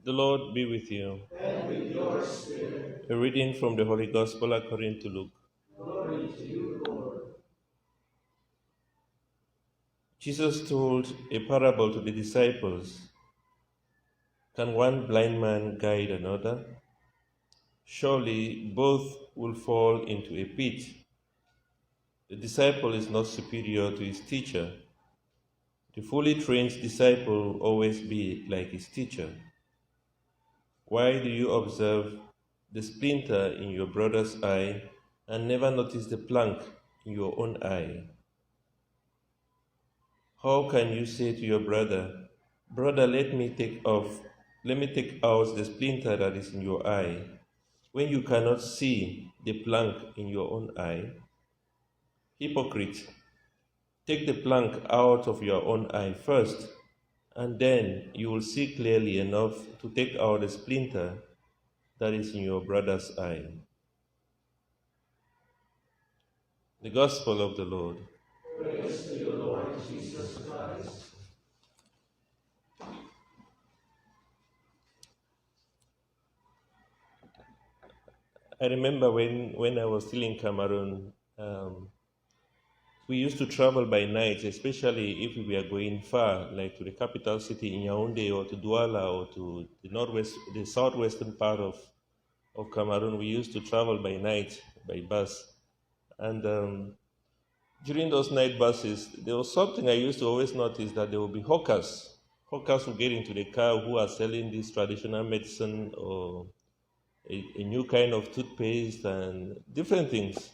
The Lord be with you. And with your spirit. A reading from the Holy Gospel according to Luke. Glory to you, Lord. Jesus told a parable to the disciples. Can one blind man guide another? Surely both will fall into a pit. The disciple is not superior to his teacher. The fully trained disciple will always be like his teacher. Why do you observe the splinter in your brother's eye and never notice the plank in your own eye? How can you say to your brother, "Brother, let me take out the splinter that is in your eye," when you cannot see the plank in your own eye? Hypocrite, take the plank out of your own eye first, and then you will see clearly enough to take out the splinter that is in your brother's eye. The Gospel of the Lord. Praise to you, Lord Jesus Christ. I remember when I was still in Cameroon, we used to travel by night, especially if we were going far, like to the capital city in Yaoundé or to Douala or to the southwestern part of Cameroon. We used to travel by night by bus. And during those night buses, there was something I used to always notice, that there would be hawkers. Hawkers would get into the car who are selling this traditional medicine or a new kind of toothpaste and different things.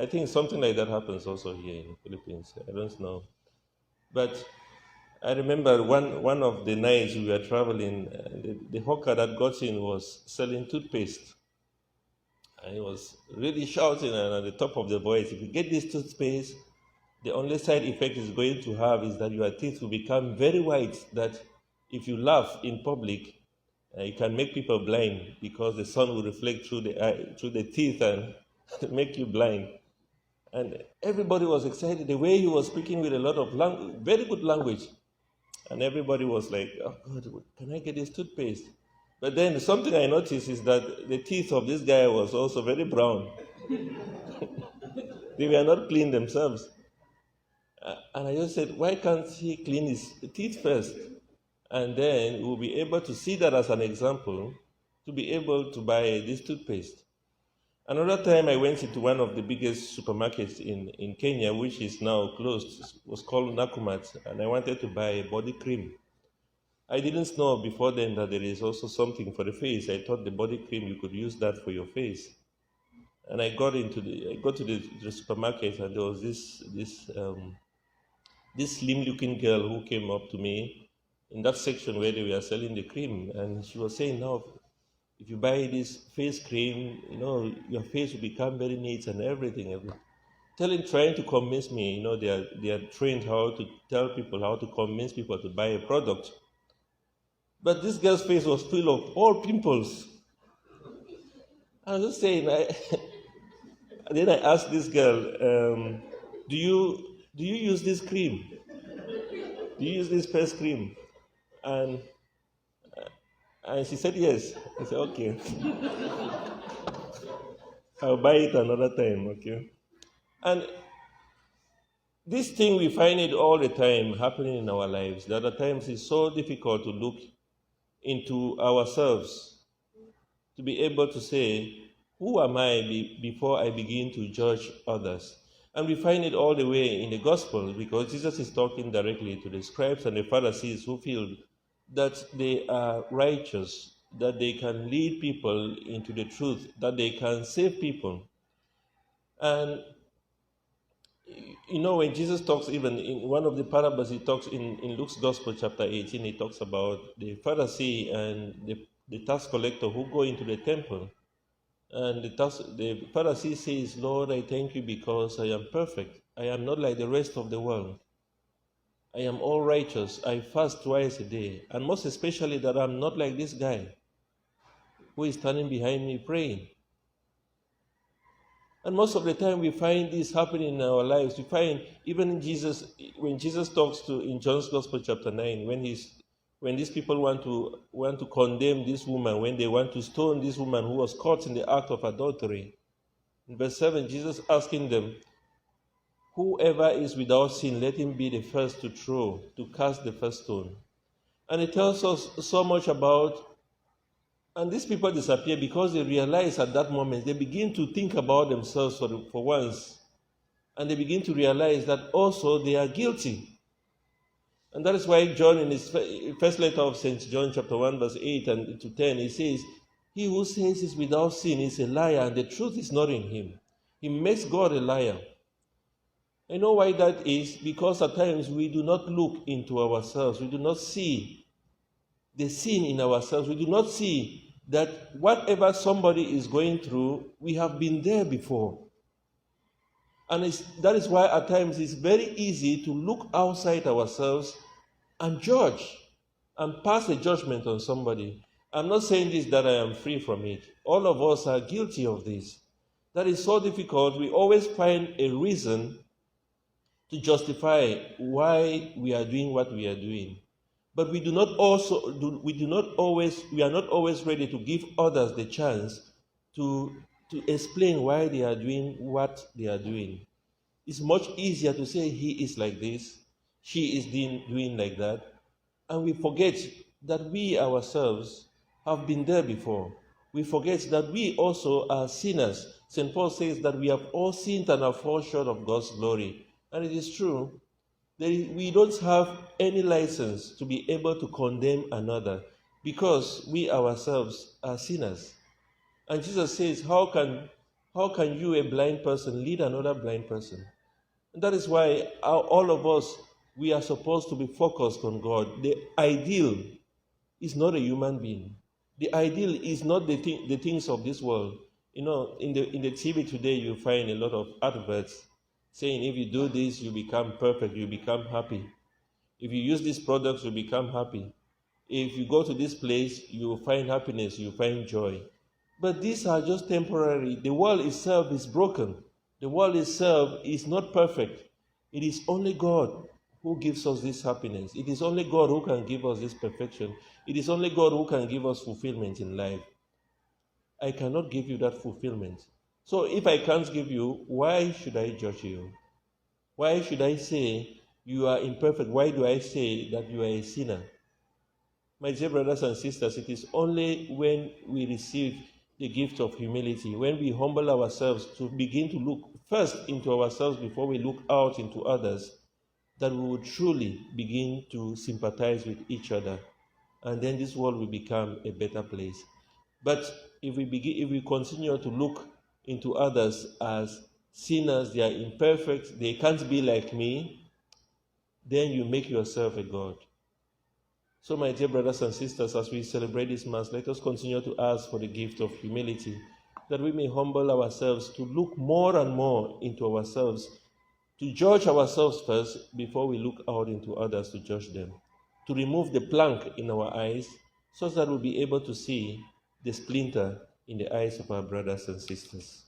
I think something like that happens also here in the Philippines. I don't know. But I remember one of the nights we were traveling, the hawker that got in was selling toothpaste. And he was really shouting and at the top of the voice, "If you get this toothpaste, the only side effect it's going to have is that your teeth will become very white, that if you laugh in public, it can make people blind because the sun will reflect through the teeth and make you blind." And everybody was excited the way he was speaking with a lot of very good language. And everybody was like, "Oh God, can I get this toothpaste?" But then something I noticed is that the teeth of this guy was also very brown. They were not clean themselves. And I just said, why can't he clean his teeth first? And then we'll be able to see that as an example to be able to buy this toothpaste. Another time I went into one of the biggest supermarkets in Kenya, which is now closed. It was called Nakumat, and I wanted to buy a body cream. I didn't know before then that there is also something for the face. I thought the body cream, you could use that for your face. And I got to the supermarket, and there was this slim-looking girl who came up to me in that section where they were selling the cream, and she was saying, "Now, if you buy this face cream, your face will become very neat and everything." Trying to convince me, they are trained how to tell people, how to convince people to buy a product. But this girl's face was full of all pimples. I was just saying, then I asked this girl, do you use this cream? Do you use this face cream? And she said yes. I said, okay. I'll buy it another time, okay? And this thing, we find it all the time happening in our lives. That at times it's so difficult to look into ourselves, to be able to say, who am I before I begin to judge others? And we find it all the way in the Gospel, because Jesus is talking directly to the scribes and the Pharisees who feel that they are righteous, that they can lead people into the truth, that they can save people. And when Jesus talks, even in one of the parables, he talks in Luke's Gospel, chapter 18, he talks about the Pharisee and the tax collector who go into the temple. And the Pharisee says, "Lord, I thank you because I am perfect. I am not like the rest of the world. I am all righteous. I fast twice a day. And most especially that I'm not like this guy who is standing behind me praying." And most of the time we find this happening in our lives. We find even when Jesus talks in John's Gospel chapter 9, when he's when these people want to condemn this woman, when they want to stone this woman who was caught in the act of adultery. In verse 7, Jesus asking them, whoever is without sin, let him be the first to cast the first stone. And it tells us so much about, and these people disappear because they realize at that moment, they begin to think about themselves for once, and they begin to realize that also they are guilty. And that is why John, in his first letter of St. John, chapter 1, verse 8 and to 10, he says, he who says is without sin is a liar, and the truth is not in him. He makes God a liar. I know why that is, because at times we do not look into ourselves. We do not see the sin in ourselves. We do not see that whatever somebody is going through, we have been there before. And that is why at times it's very easy to look outside ourselves and judge and pass a judgment on somebody. I'm not saying this that I am free from it. All of us are guilty of this. That is so difficult. We always find a reason to justify why we are doing what we are doing. But we are not always ready to give others the chance to explain why they are doing what they are doing. It's much easier to say he is like this, she is doing like that, and we forget that we ourselves have been there before. We forget that we also are sinners. St. Paul says that we have all sinned and have fallen short of God's glory. And it is true. We don't have any license to be able to condemn another because we ourselves are sinners. And Jesus says, how can you, a blind person, lead another blind person? And that is why all of us, we are supposed to be focused on God. The ideal is not a human being. The ideal is not the things of this world. You know, in the TV today, you find a lot of adverts saying if you do this, you become perfect, you become happy. If you use these products, you become happy. If you go to this place, you will find happiness, you find joy. But these are just temporary. The world itself is broken. The world itself is not perfect. It is only God who gives us this happiness. It is only God who can give us this perfection. It is only God who can give us fulfillment in life. I cannot give you that fulfillment. So if I can't give you, why should I judge you? Why should I say you are imperfect? Why do I say that you are a sinner? My dear brothers and sisters, it is only when we receive the gift of humility, when we humble ourselves to begin to look first into ourselves before we look out into others, that we will truly begin to sympathize with each other. And then this world will become a better place. But if we continue to look into others as sinners, they are imperfect, they can't be like me, then you make yourself a God. So my dear brothers and sisters, as we celebrate this Mass, let us continue to ask for the gift of humility, that we may humble ourselves to look more and more into ourselves, to judge ourselves first before we look out into others to judge them, to remove the plank in our eyes so that we'll be able to see the splinter in the eyes of our brothers and sisters.